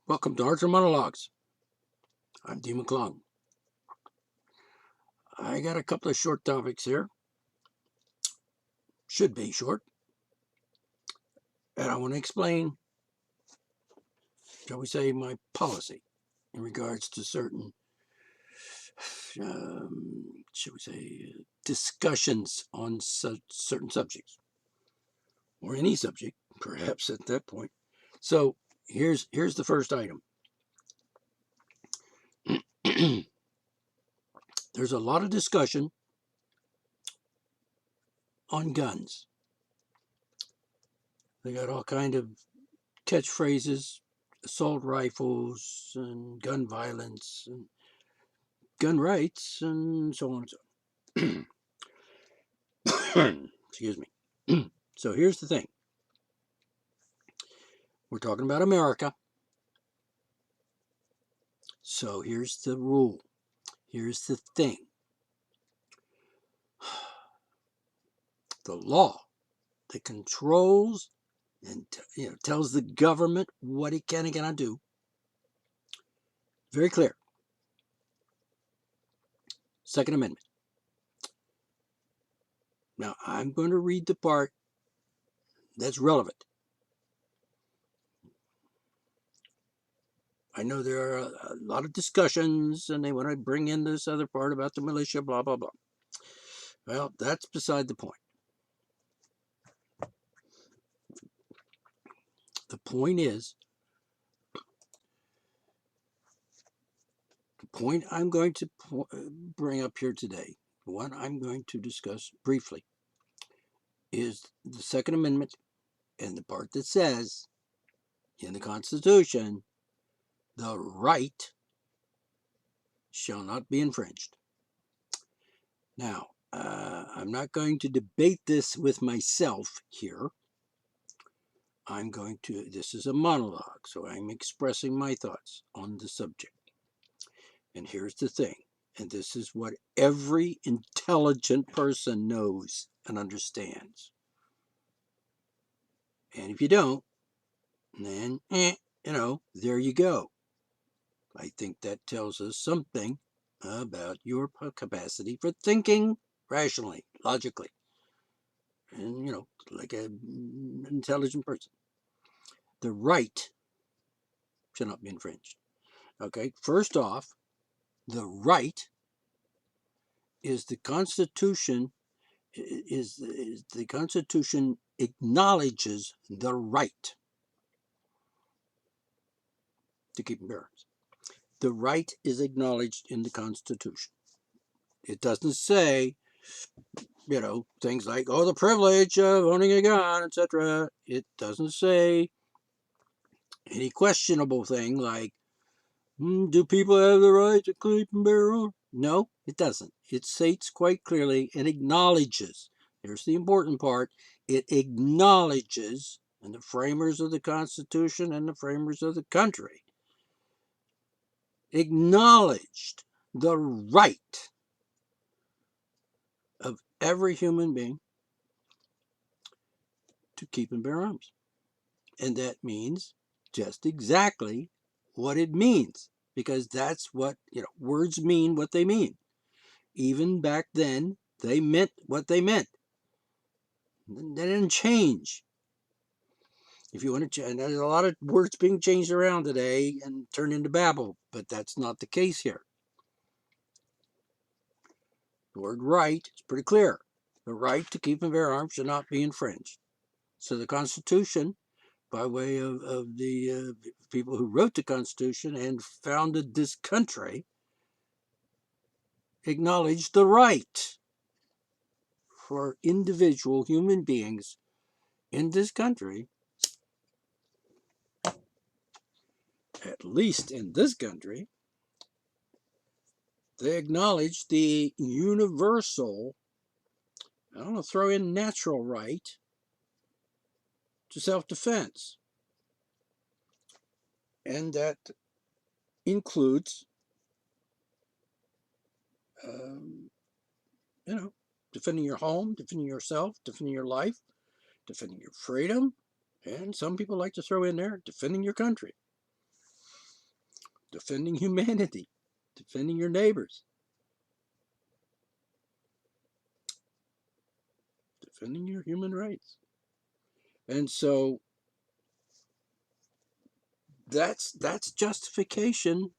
Welcome to Arts and Monologues. I'm D. McClung. I got a couple of short topics here. Should be short. And I want to explain, shall we say, my policy in regards to certain, shall we say, discussions on certain subjects. Or any subject, perhaps at that point. So here's the first item. There's a lot of discussion on guns. They got all kind of catchphrases, assault rifles and gun violence and gun rights and so on and so on. Excuse me. So here's the thing. We're talking about America. So here's the rule. Here's the thing. The law that controls and tells the government what it can and cannot do. Very clear. Second Amendment. Now, I'm going to read the part that's relevant. I know there are a lot of discussions and they want to bring in this other part about the militia, blah, blah, blah. Well, that's beside the point. The point is, the point I'm going to bring up here today, the one I'm going to discuss briefly, is the Second Amendment and the part that says in the Constitution, the right shall not be infringed. Now, I'm not going to debate this with myself here. This is a monologue, so I'm expressing my thoughts on the subject. And here's the thing, and this is what every intelligent person knows and understands. And if you don't, then, there you go. I think that tells us something about your capacity for thinking rationally, logically, and, like an intelligent person. The right shall not be infringed. Okay, first off, the right is the Constitution, the Constitution acknowledges the right to keep and bear arms. The right is acknowledged in the Constitution. It doesn't say, things like, the privilege of owning a gun, etc. It doesn't say any questionable thing like, do people have the right to keep and bear arms? No, it doesn't. It states quite clearly and acknowledges. Here's the important part. It acknowledges, and the framers of the Constitution and the framers of the country acknowledged the right of every human being to keep and bear arms. And that means just exactly what it means, because that's what, words mean what they mean. Even back then, they meant what they meant. They didn't change. If you want to change, there's a lot of words being changed around today and turned into babble, but that's not the case here. The word right is pretty clear. The right to keep and bear arms should not be infringed. So the Constitution, by way of the people who wrote the Constitution and founded this country, acknowledged the right for individual human beings in this country, at least in this country, they acknowledge the universal, I don't know, throw in natural right to self-defense. And that includes, defending your home, defending yourself, defending your life, defending your freedom, and some people like to throw in there, defending your country. defending humanity, defending your neighbors, defending your human rights. And so that's justification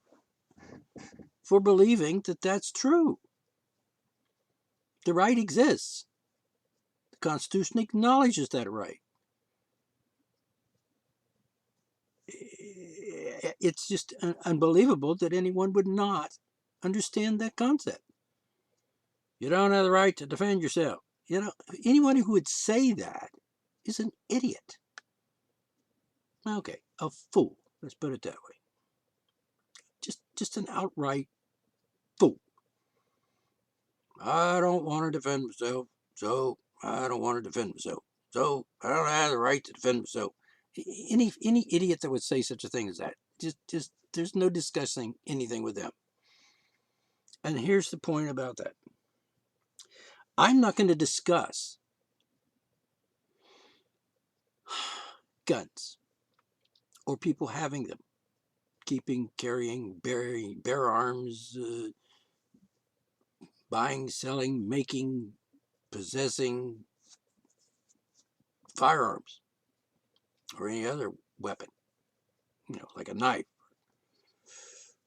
for believing that that's true. The right exists. The Constitution acknowledges that right. It's just unbelievable that anyone would not understand that concept. You don't have the right to defend yourself. You know, anyone who would say that is an idiot. Okay, a fool. Let's put it that way. Just an outright fool. I don't want to defend myself, so I don't want to defend myself. So I don't have the right to defend myself. Any idiot that would say such a thing as that, just there's no discussing anything with them. And here's the point about that. I'm not going to discuss guns or people having them, carrying, bear arms, buying, selling, making, possessing firearms or any other weapon, like a knife,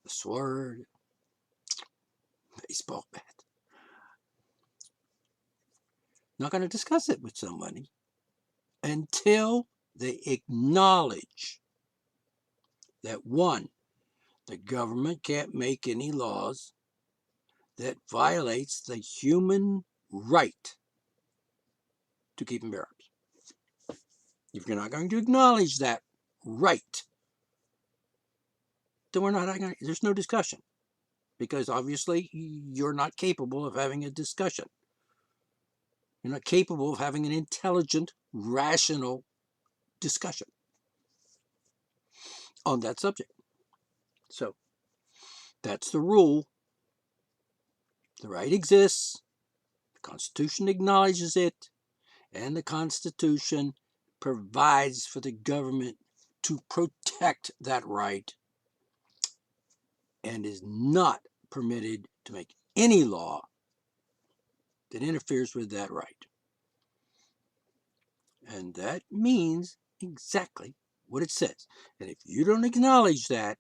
a sword, baseball bat. Not going to discuss it with somebody until they acknowledge that, one, the government can't make any laws that violates the human right to keep and bear arms. If you're not going to acknowledge that right, then there's no discussion, because obviously you're not capable of having a discussion. You're not capable of having an intelligent, rational discussion on that subject. So that's the rule. The right exists. The Constitution acknowledges it. And the Constitution provides for the government to protect that right and is not permitted to make any law that interferes with that right. And that means exactly what it says. And if you don't acknowledge that,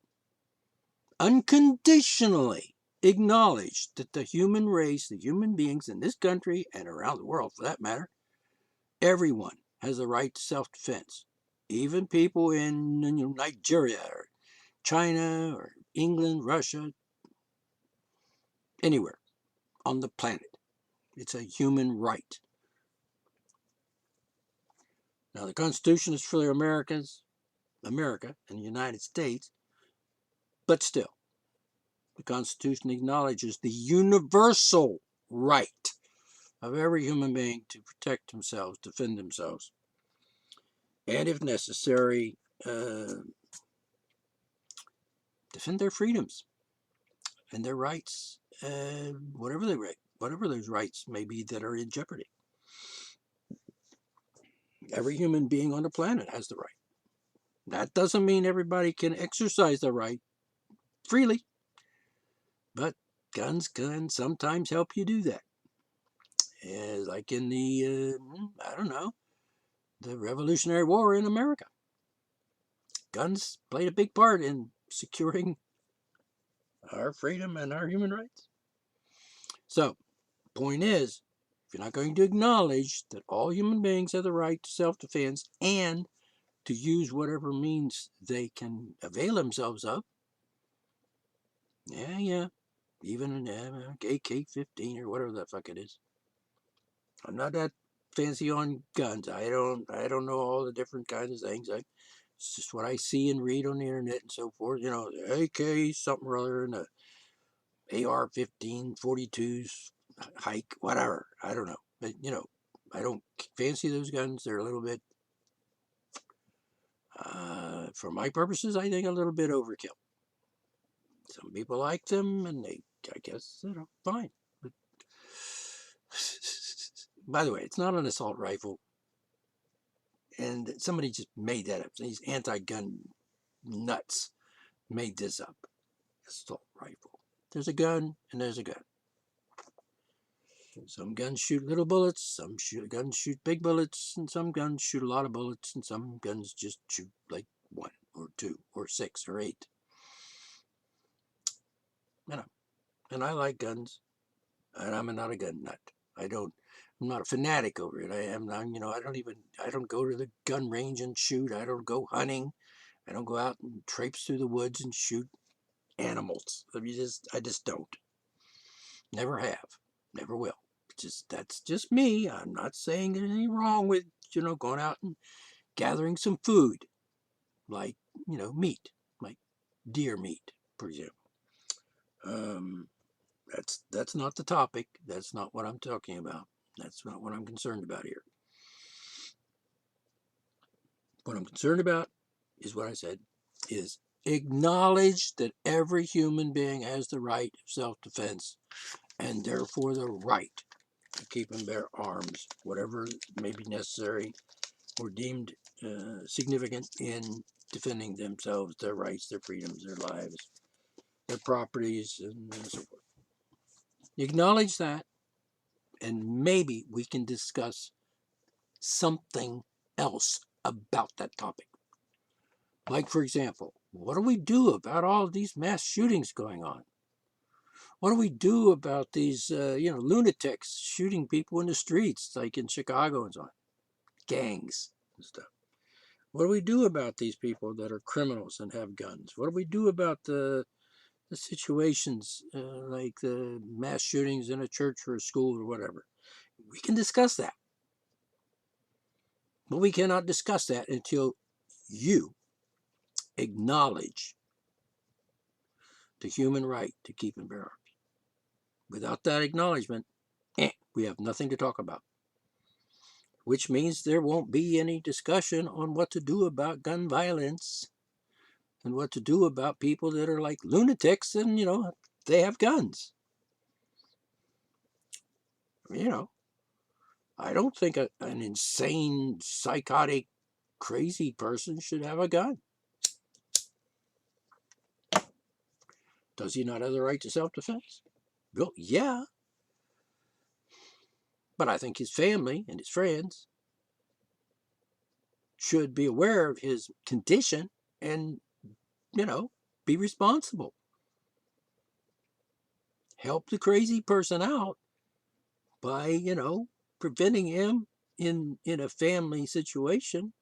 unconditionally acknowledge that the human race, the human beings in this country and around the world for that matter, everyone has the right to self-defense. Even people in Nigeria or China or England, Russia, anywhere on the planet. It's a human right. Now, the Constitution is for the America and the United States, but still, the Constitution acknowledges the universal right of every human being to protect themselves, defend themselves, and if necessary, defend their freedoms and their rights, whatever those rights may be that are in jeopardy. Every human being on the planet has the right. That doesn't mean everybody can exercise the right freely, but guns can sometimes help you do that. Like in the, the Revolutionary War in America. Guns played a big part in securing our freedom and our human rights. So, point is, if you're not going to acknowledge that all human beings have the right to self-defense and to use whatever means they can avail themselves of, even an AK-15 or whatever the fuck it is. I'm not that fancy on guns. I don't know all the different kinds of things. It's just what I see and read on the internet and so forth. The AK something or other and the AR-15, 42s, hike, whatever. I don't know. But, I don't fancy those guns. They're a little bit, for my purposes, I think a little bit overkill. Some people like them, and I guess, fine. But, by the way, it's not an assault rifle. And somebody just made that up. These anti-gun nuts made this up. assault rifle. There's a gun and there's a gun. Some guns shoot little bullets, some guns shoot big bullets, and some guns shoot a lot of bullets, and some guns just shoot like 1 or 2 or 6 or 8. You know, and I like guns, and I'm not a gun nut. I'm not a fanatic over it. I don't go to the gun range and shoot. I don't go hunting. I don't go out and traipse through the woods and shoot animals. I just don't. Never have. Never will. That's just me. I'm not saying there's anything wrong with, going out and gathering some food, like, meat, like deer meat, for example. That's not the topic. That's not what I'm talking about. That's not what I'm concerned about here. What I'm concerned about is what I said, is acknowledge that every human being has the right of self-defense and therefore the right to keep and bear arms, whatever may be necessary or deemed significant in defending themselves, their rights, their freedoms, their lives, their properties, and so forth. Acknowledge that, and maybe we can discuss something else about that topic. Like, for example, what do we do about all of these mass shootings going on? What do we do about these, lunatics shooting people in the streets, like in Chicago and so on? Gangs and stuff. What do we do about these people that are criminals and have guns? What do we do about the situations like the mass shootings in a church or a school or whatever? We can discuss that. But we cannot discuss that until you acknowledge the human right to keep and bear arms. Without that acknowledgement, we have nothing to talk about. Which means there won't be any discussion on what to do about gun violence and what to do about people that are like lunatics and, they have guns. I don't think an insane, psychotic, crazy person should have a gun. Does he not have the right to self-defense? Well, yeah. But I think his family and his friends should be aware of his condition and, be responsible. Help the crazy person out by, preventing him in a family situation.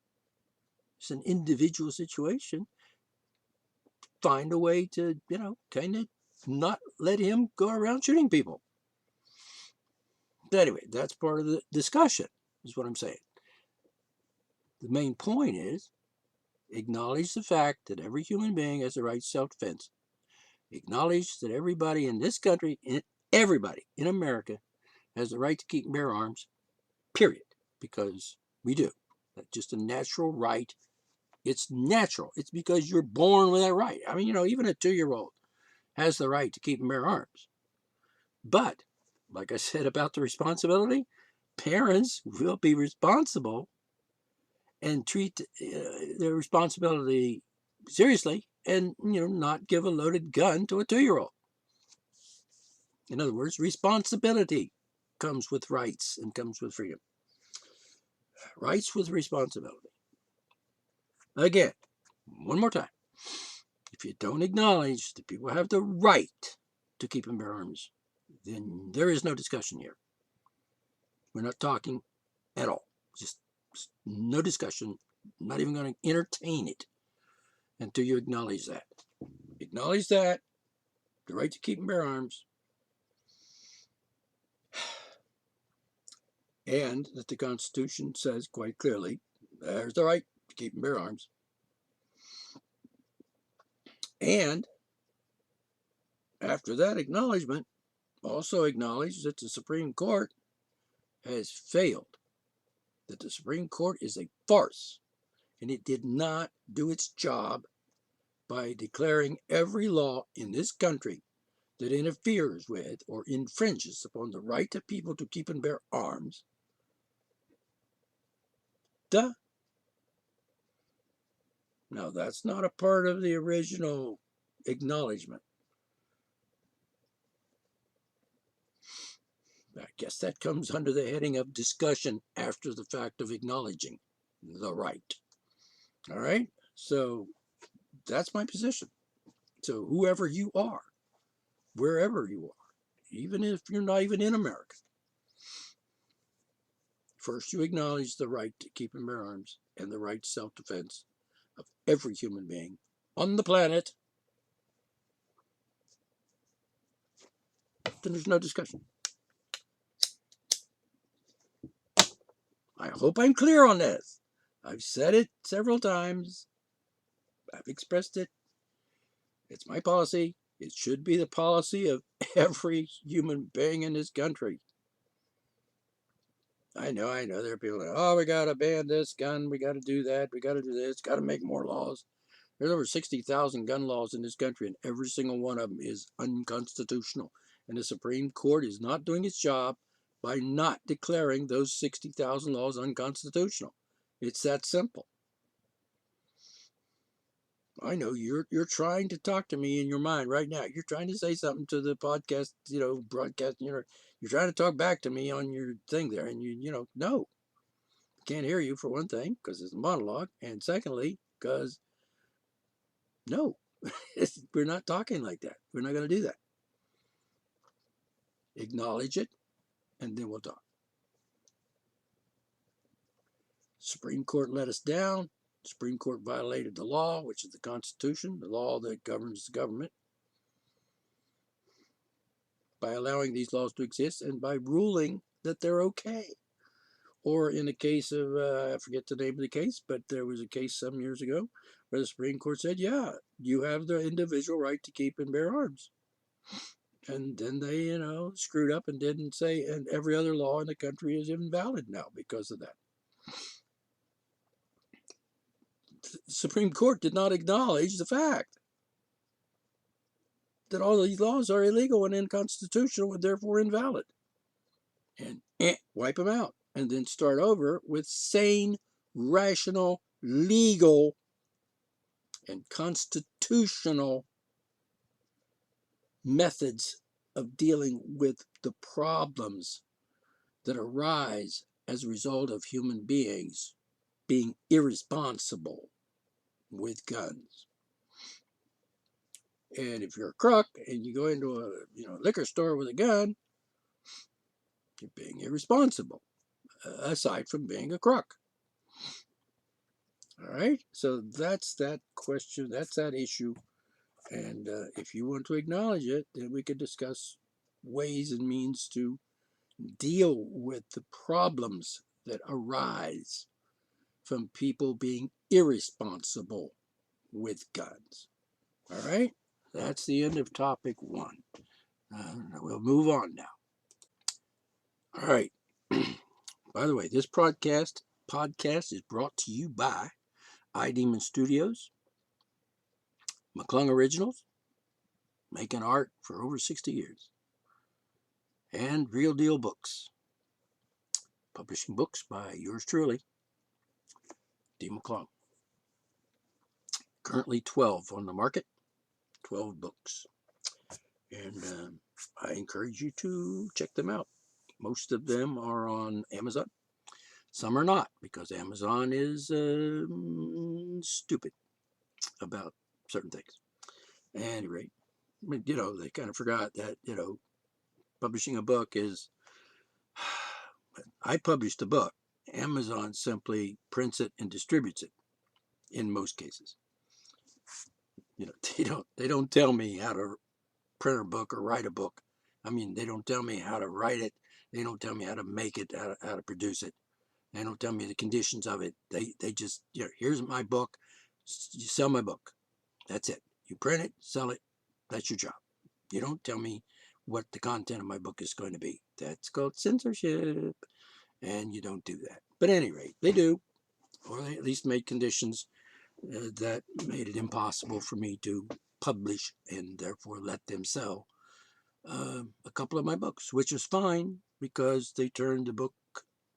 It's an individual situation. Find a way to, kind of not let him go around shooting people. But anyway, that's part of the discussion, is what I'm saying. The main point is, acknowledge the fact that every human being has the right to self-defense. Acknowledge that everybody in this country, everybody in America, has the right to keep and bear arms, period. Because we do. That's just a natural right. It's natural. It's because you're born with that right. I mean, even a 2-year-old has the right to keep and bear arms. But, like I said about the responsibility, parents will be responsible and treat their responsibility seriously and, not give a loaded gun to a 2-year-old. In other words, responsibility comes with rights and comes with freedom. Rights with responsibility. Again, one more time. If you don't acknowledge that people have the right to keep and bear arms, then there is no discussion here. We're not talking at all. Just no discussion. I'm not even going to entertain it until you acknowledge that. Acknowledge that, the right to keep and bear arms, and that the Constitution says quite clearly, there's the right to keep and bear arms. And after that acknowledgement, also acknowledge that the Supreme Court has failed, that the Supreme Court is a farce, and it did not do its job by declaring every law in this country that interferes with or infringes upon the right of people to keep and bear arms. Duh. Now, that's not a part of the original acknowledgement. I guess that comes under the heading of discussion after the fact of acknowledging the right. All right? So that's my position. So whoever you are, wherever you are, even if you're not even in America, first you acknowledge the right to keep and bear arms and the right to self-defense of every human being on the planet. Then there's no discussion. I hope I'm clear on this. I've said it several times. I've expressed it. It's my policy. It should be the policy of every human being in this country. I know. There are people that, oh, we got to ban this gun. We got to do that. We got to do this. Got to make more laws. There's over 60,000 gun laws in this country, and every single one of them is unconstitutional. And the Supreme Court is not doing its job by not declaring those 60,000 laws unconstitutional. It's that simple. I know you're trying to talk to me in your mind right now. You're trying to say something to the podcast, broadcast. You're trying to talk back to me on your thing there, and no, can't hear you for one thing because it's a monologue, and secondly, because no, we're not talking like that. We're not going to do that. Acknowledge it, and then we'll talk. Supreme Court let us down. Supreme Court violated the law, which is the Constitution, the law that governs the government, by allowing these laws to exist and by ruling that they're okay. Or in the case of, I forget the name of the case, but there was a case some years ago where the Supreme Court said, yeah, you have the individual right to keep and bear arms. And then they, screwed up and didn't say, and every other law in the country is invalid now because of that. The Supreme Court did not acknowledge the fact that all of these laws are illegal and unconstitutional and therefore invalid. And wipe them out. And then start over with sane, rational, legal, and constitutional methods of dealing with the problems that arise as a result of human beings being irresponsible with guns. And if you're a crook and you go into a liquor store with a gun, you're being irresponsible, aside from being a crook. All right, so that's that question, that's that issue. And if you want to acknowledge it, then we could discuss ways and means to deal with the problems that arise from people being irresponsible with guns. All right, that's the end of topic 1. We'll move on now. All right. By the way, this podcast is brought to you by iDemon Studios, McClung Originals, making art for over 60 years, and Real Deal Books, publishing books by yours truly, D. McClung. Currently 12 on the market, 12 books. And I encourage you to check them out. Most of them are on Amazon. Some are not, because Amazon is stupid about certain things. At any rate, they kind of forgot that, publishing a book is, I published a book. Amazon simply prints it and distributes it in most cases. They don't tell me how to print a book or write a book. I mean, they don't tell me how to write it. They don't tell me how to make it, how to produce it. They don't tell me the conditions of it. They just, here's my book. You sell my book. That's it. You print it, sell it. That's your job. You don't tell me what the content of my book is going to be. That's called censorship. And you don't do that. But at any rate, they do. Or they at least made conditions that made it impossible for me to publish and therefore let them sell a couple of my books, which is fine because they turned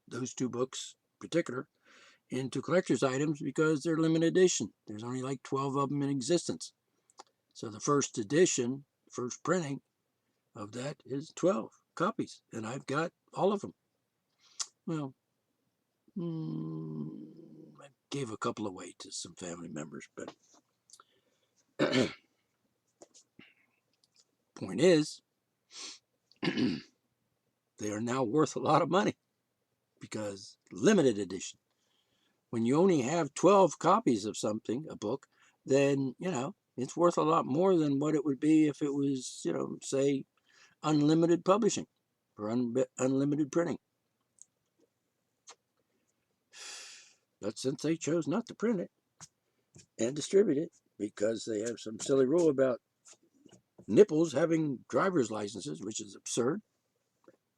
those 2 books in particular, into collector's items because they're limited edition. There's only like 12 of them in existence. So the first edition, first printing of that is 12 copies, and I've got all of them. Well, I gave a couple away to some family members, but point is, they are now worth a lot of money because limited edition. When you only have 12 copies of something, a book, then, it's worth a lot more than what it would be if it was, say, unlimited publishing or unlimited printing. But since they chose not to print it and distribute it because they have some silly rule about nipples having driver's licenses, which is absurd.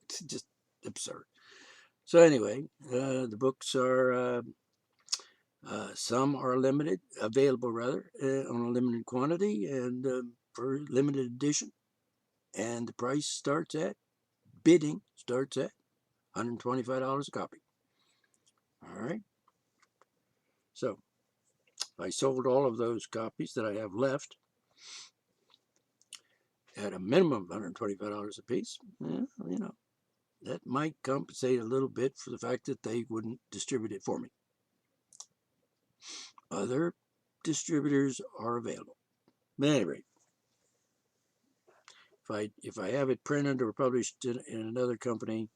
It's just absurd. So anyway, the books are, some are available on a limited quantity and for limited edition. And the price bidding starts at $125 a copy. All right. So I sold all of those copies that I have left at a minimum of $125 a piece. That might compensate a little bit for the fact that they wouldn't distribute it for me. Other distributors are available. But at any rate, if I have it printed or published in another company,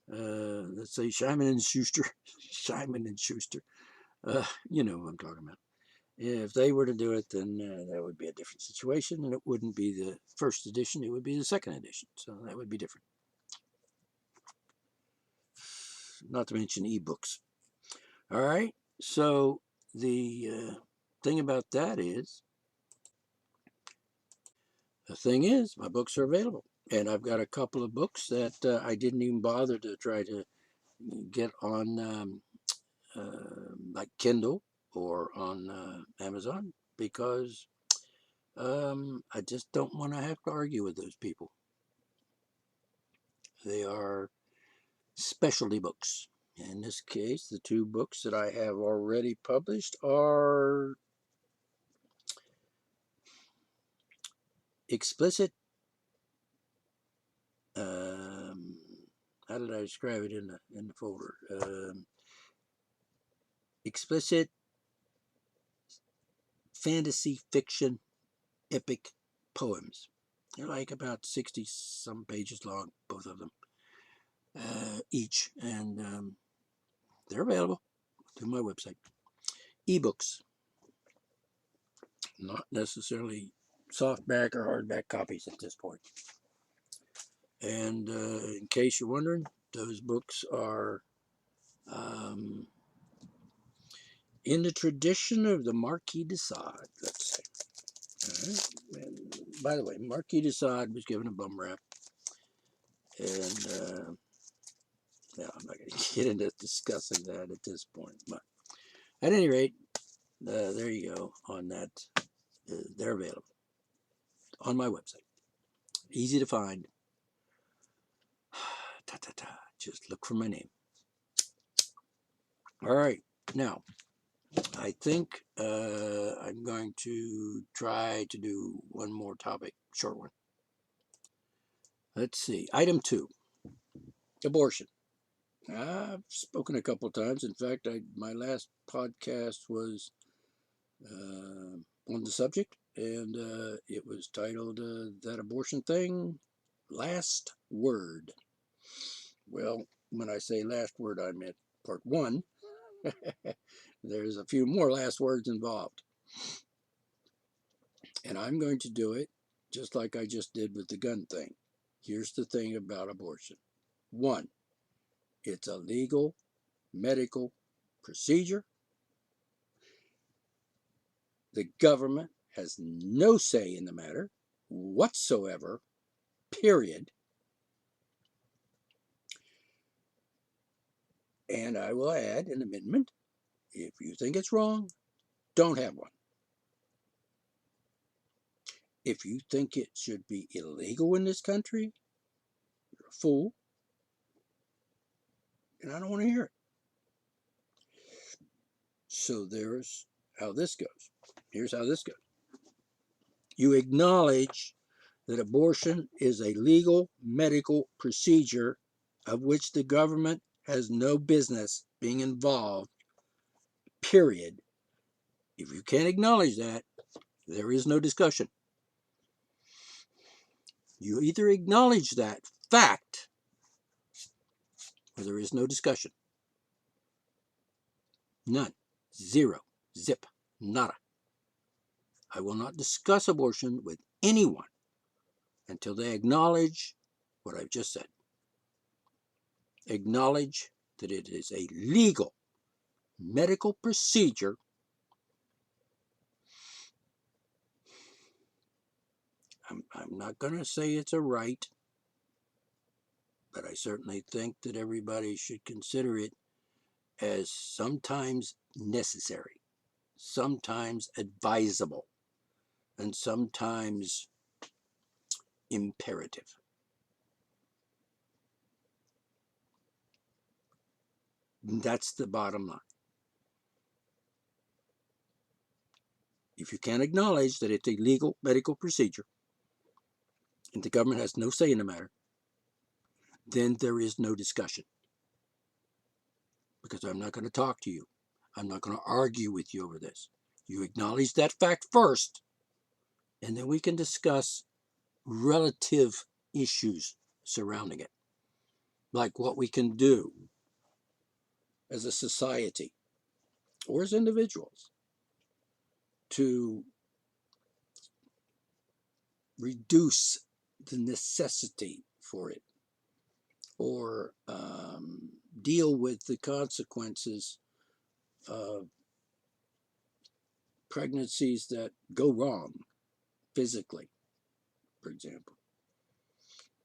let's say Simon and Schuster, you know what I'm talking about. If they were to do it, then that would be a different situation, and it wouldn't be the first edition, it would be the second edition. So that would be different. Not to mention ebooks. All right. So the thing about that is, my books are available. And I've got a couple of books that I didn't even bother to try to get on like Kindle or on Amazon because I just don't want to have to argue with those people. They are specialty books. In this case, the two books that I have already published are explicit. How did I describe it in the folder? Explicit fantasy fiction epic poems. They're like about 60 some pages long, both of them, each, and they're available through my website. Ebooks, not necessarily softback or hardback copies at this point. And in case you're wondering, those books are in the tradition of the Marquis de Sade, let's say. All right. And by the way, Marquis de Sade was given a bum rap. And I'm not going to get into discussing that at this point. But at any rate, there you go on that. They're available on my website. Easy to find. Just look for my name. All right. Now, I think I'm going to try to do one more topic, short one. Let's see. Item 2, abortion. I've spoken a couple of times. In fact, my last podcast was on the subject, and it was titled That Abortion Thing, Last Word. Well, when I say last word, I meant part 1. There's a few more last words involved. And I'm going to do it just like I just did with the gun thing. Here's the thing about abortion. 1, it's a legal medical procedure. The government has no say in the matter whatsoever, period. And I will add an amendment. If you think it's wrong, don't have one. If you think it should be illegal in this country, you're a fool. And I don't want to hear it. So here's how this goes. You acknowledge that abortion is a legal medical procedure of which the government has no business being involved, period. If you can't acknowledge that, there is no discussion. You either acknowledge that fact or there is no discussion. None. Zero. Zip. Nada. I will not discuss abortion with anyone until they acknowledge what I've just said. Acknowledge that it is a legal medical procedure I'm not going to say it's a right, but I certainly think that everybody should consider it as sometimes necessary, sometimes advisable, and sometimes imperative. That's the bottom line. If you can't acknowledge that it's a legal medical procedure and the government has no say in the matter, then there is no discussion. Because I'm not going to talk to you. I'm not going to argue with you over this. You acknowledge that fact first, and then we can discuss relative issues surrounding it, like what we can do as a society or as individuals to reduce the necessity for it, or deal with the consequences of pregnancies that go wrong physically, for example,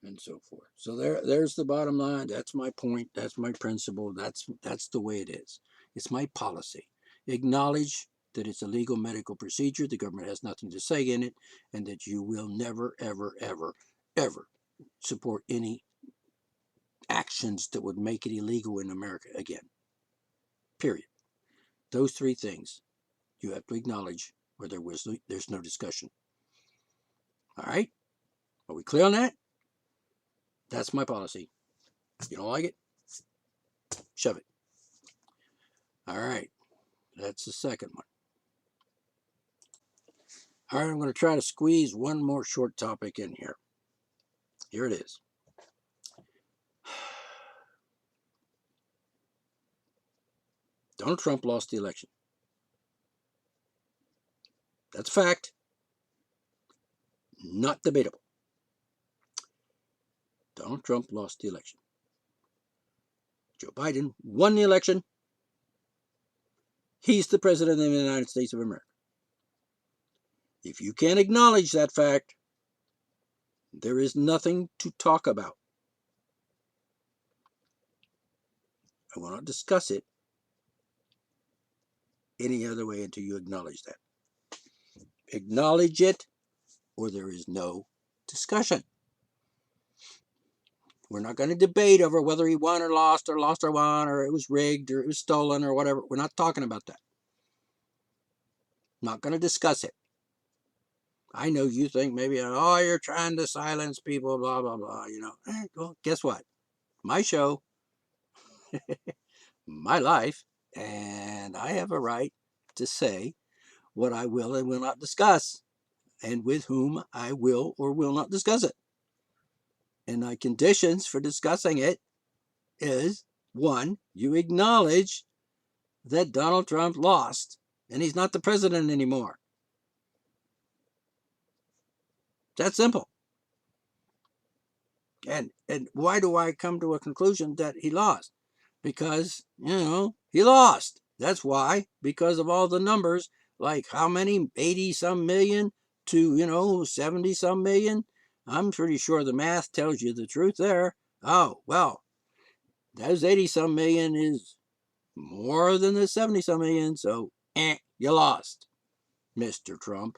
and so forth. So there's the bottom line. That's my point. That's my principle. That's the way it is. It's my policy. Acknowledge that it's a legal medical procedure. The government has nothing to say in it, and that you will never, ever, ever, ever support any actions that would make it illegal in America again. Period. Those three things you have to acknowledge, or there's no discussion. All right? Are we clear on that? That's my policy. You don't like it? Shove it. All right. That's the second one. All right, I'm going to try to squeeze one more short topic in here. Here it is. Donald Trump lost the election. That's a fact. Not debatable. Donald Trump lost the election. Joe Biden won the election. He's the president of the United States of America. If you can't acknowledge that fact, there is nothing to talk about. I will not discuss it any other way until you acknowledge that. Acknowledge it, or there is no discussion. We're not going to debate over whether he won or lost or won, or it was rigged or it was stolen or whatever. We're not talking about that. Not going to discuss it. I know you think maybe, oh, you're trying to silence people, blah, blah, blah, Well, guess what? My show, my life, and I have a right to say what I will and will not discuss, and with whom I will or will not discuss it. And my conditions for discussing it is, one, you acknowledge that Donald Trump lost and he's not the president anymore. That's simple. And why do I come to a conclusion that he lost? Because, he lost. That's why. Because of all the numbers, like how many, 80 some million to, 70 some million. I'm pretty sure the math tells you the truth there. Oh, well, those 80 some million is more than the 70 some million. So, you lost, Mr. Trump.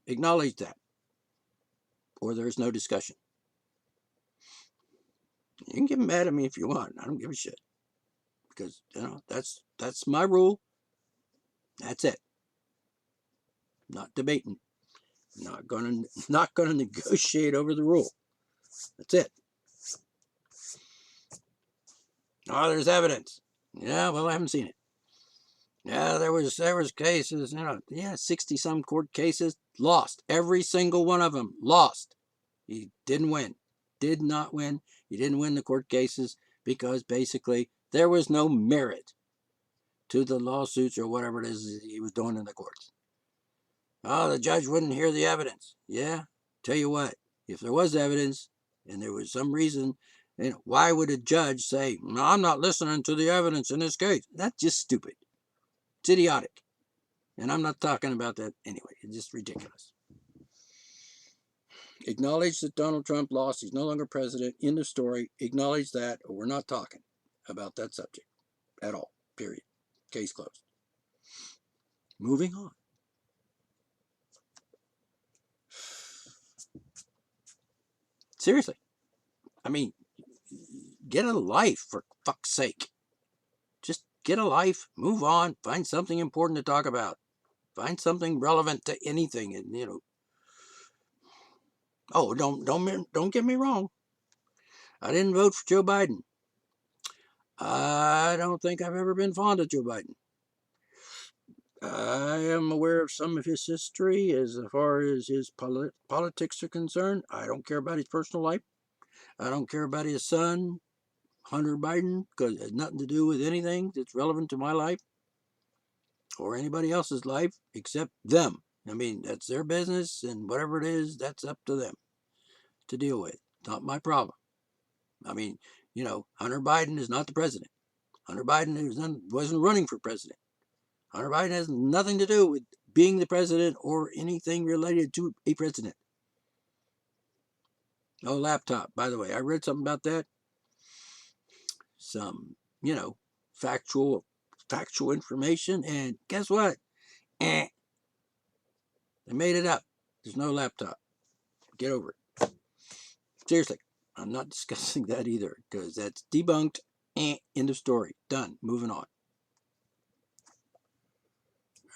Acknowledge that, or there's no discussion. You can get mad at me if you want. I don't give a shit. Because, that's my rule. That's it. Not debating. Not gonna negotiate over the rule. That's it. Oh, there's evidence. Yeah, well, I haven't seen it. Yeah, there was cases, 60 some court cases, lost. Every single one of them lost. He didn't win. Did not win. He didn't win the court cases because basically there was no merit to the lawsuits or whatever it is he was doing in the courts. Oh, the judge wouldn't hear the evidence. Yeah, tell you what, if there was evidence and there was some reason, why would a judge say, no, I'm not listening to the evidence in this case? That's just stupid. It's idiotic. And I'm not talking about that anyway. It's just ridiculous. Acknowledge that Donald Trump lost. He's no longer president. End of story. Acknowledge that, or we're not talking about that subject at all. Period. Case closed. Moving on. Seriously. I mean, get a life, for fuck's sake. Just get a life. Move on. Find something important to talk about. Find something relevant to anything. And, oh, don't get me wrong. I didn't vote for Joe Biden. I don't think I've ever been fond of Joe Biden. I am aware of some of his history as far as his politics are concerned. I don't care about his personal life. I don't care about his son, Hunter Biden, because it has nothing to do with anything that's relevant to my life or anybody else's life except them. I mean, that's their business, and whatever it is, that's up to them to deal with. Not my problem. I mean, Hunter Biden is not the president. Hunter Biden wasn't running for president. Hunter Biden has nothing to do with being the president or anything related to a president. No laptop, by the way. I read something about that. Some, factual information. And guess what? They made it up. There's no laptop. Get over it. Seriously, I'm not discussing that either because that's debunked. End of story. Done. Moving on.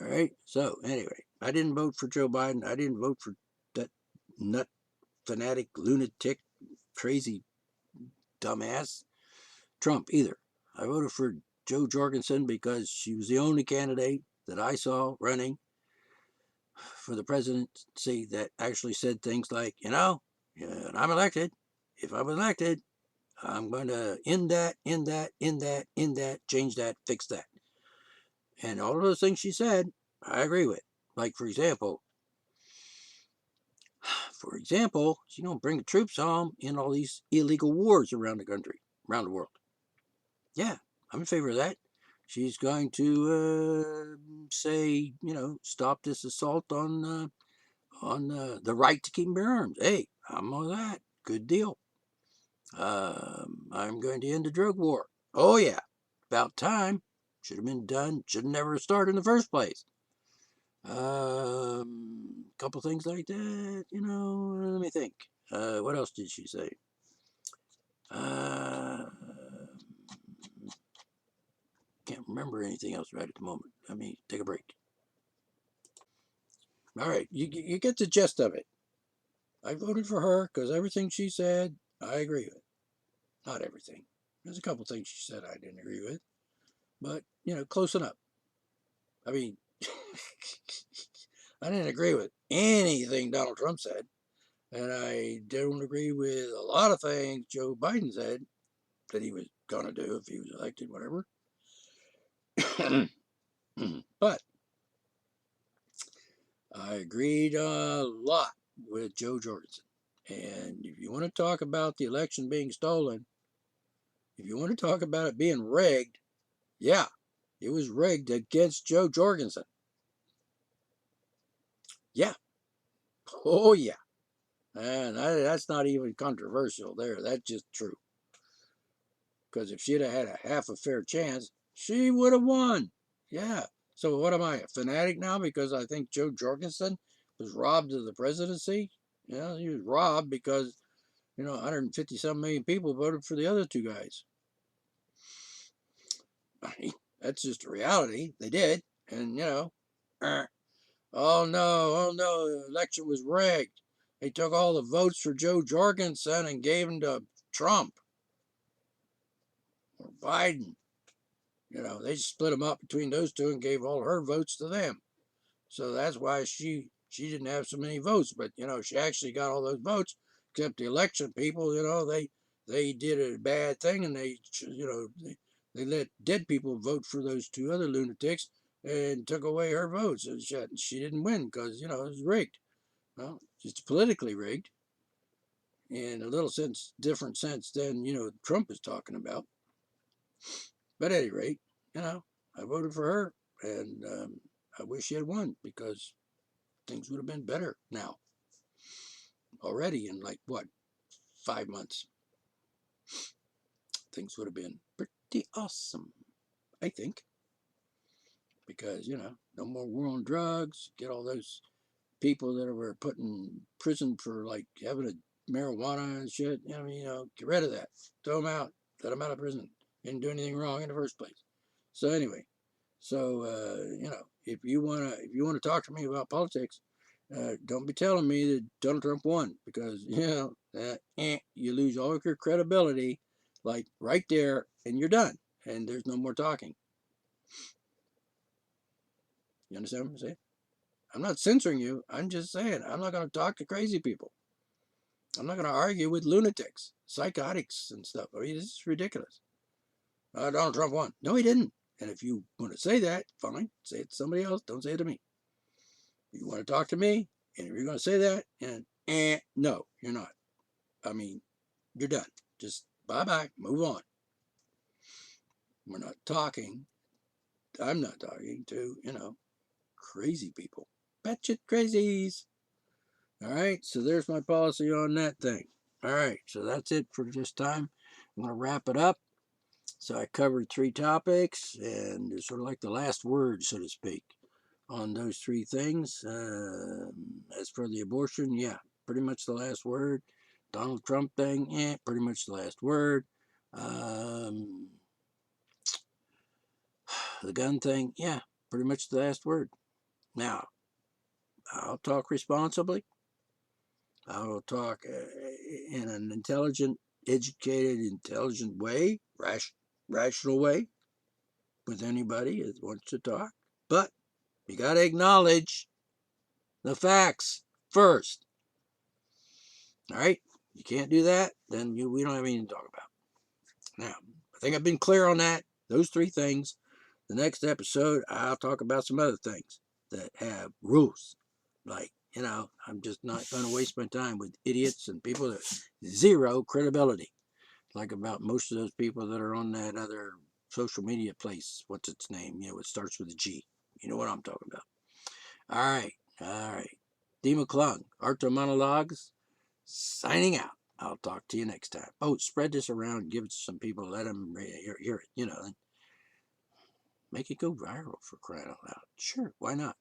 All right. So anyway, I didn't vote for Joe Biden. I didn't vote for that nut fanatic, lunatic, crazy, dumbass Trump either. I voted for Jo Jorgensen because she was the only candidate that I saw running for the presidency that actually said things like, I'm elected. If I'm elected, I'm going to end that, change that, fix that. And all of those things she said, I agree with. Like, for example, she don't bring the troops home in all these illegal wars around the country, around the world. Yeah, I'm in favor of that. She's going to say, stop this assault on the right to keep and bear arms. Hey, I'm on that. Good deal. I'm going to end the drug war. Oh yeah, about time. Should have been done. Should have never started in the first place. Couple things like that. Let me think. What else did she say? Can't remember anything else right at the moment. Let me take a break. All right, you get the gist of it. I voted for her because everything she said, I agree with. Not everything. There's a couple things she said I didn't agree with, but close enough. I mean, I didn't agree with anything Donald Trump said, and I don't agree with a lot of things Joe Biden said that he was gonna do if he was elected, whatever. But I agreed a lot with Jo Jorgensen. And if you want to talk about the election being stolen, if you want to talk about it being rigged, yeah, it was rigged against Jo Jorgensen. Yeah. Oh, yeah. And that's not even controversial there. That's just true. Because if she'd have had a half a fair chance, she would have won. Yeah. So what am I, a fanatic now because I think Jo Jorgensen was robbed of the presidency? Yeah, he was robbed because, 150-some million people voted for the other two guys. I mean, that's just a reality. They did. And, oh no, the election was rigged. They took all the votes for Joe Jorgensen and gave them to Trump or Biden. They just split them up between those two and gave all her votes to them. So that's why she didn't have so many votes. But she actually got all those votes, except the election people. They did a bad thing, and they let dead people vote for those two other lunatics and took away her votes. And she didn't win because it was rigged. Well, it's politically rigged in a little different sense than Trump is talking about. But at any rate, I voted for her, and I wish she had won because things would have been better now already in like what 5 months. Things would have been pretty awesome, I think, because no more war on drugs. Get all those people that were put in prison for like having a marijuana and shit. Get rid of that. Throw them out. Let them out of prison. Didn't do anything wrong in the first place. So anyway, if you wanna talk to me about politics, don't be telling me that Donald Trump won, because you lose all of your credibility, like right there, and you're done, and there's no more talking. You understand what I'm saying? I'm not censoring you. I'm just saying I'm not going to talk to crazy people. I'm not going to argue with lunatics, psychotics, and stuff. I mean, this is ridiculous. Donald Trump won. No, he didn't. And if you want to say that, fine. Say it to somebody else. Don't say it to me. You want to talk to me, and if you're going to say that, and no, you're not. I mean, you're done. Just bye-bye. Move on. We're not talking. I'm not talking to, crazy people. Batshit crazies. All right, so there's my policy on that thing. All right, so that's it for this time. I'm going to wrap it up. So I covered 3 topics, and it's sort of like the last word, so to speak, on those 3 things. As for the abortion, yeah, pretty much the last word. Donald Trump thing, pretty much the last word. The gun thing, yeah, pretty much the last word. Now, I'll talk responsibly. I'll talk in an intelligent, educated, intelligent way, rational way, with anybody that wants to talk. But you got to acknowledge the facts first. All right? You can't do that, then we don't have anything to talk about. Now, I think I've been clear on that. Those 3 things. The next episode, I'll talk about some other things that have rules. Like, I'm just not going to waste my time with idiots and people that zero credibility. Like about most of those people that are on that other social media place. What's its name? It starts with a G. You know what I'm talking about. All right. D. McClung, Arto Monologues, signing out. I'll talk to you next time. Oh, spread this around. Give it to some people. Let them hear it. Make it go viral, for crying out loud. Sure, why not?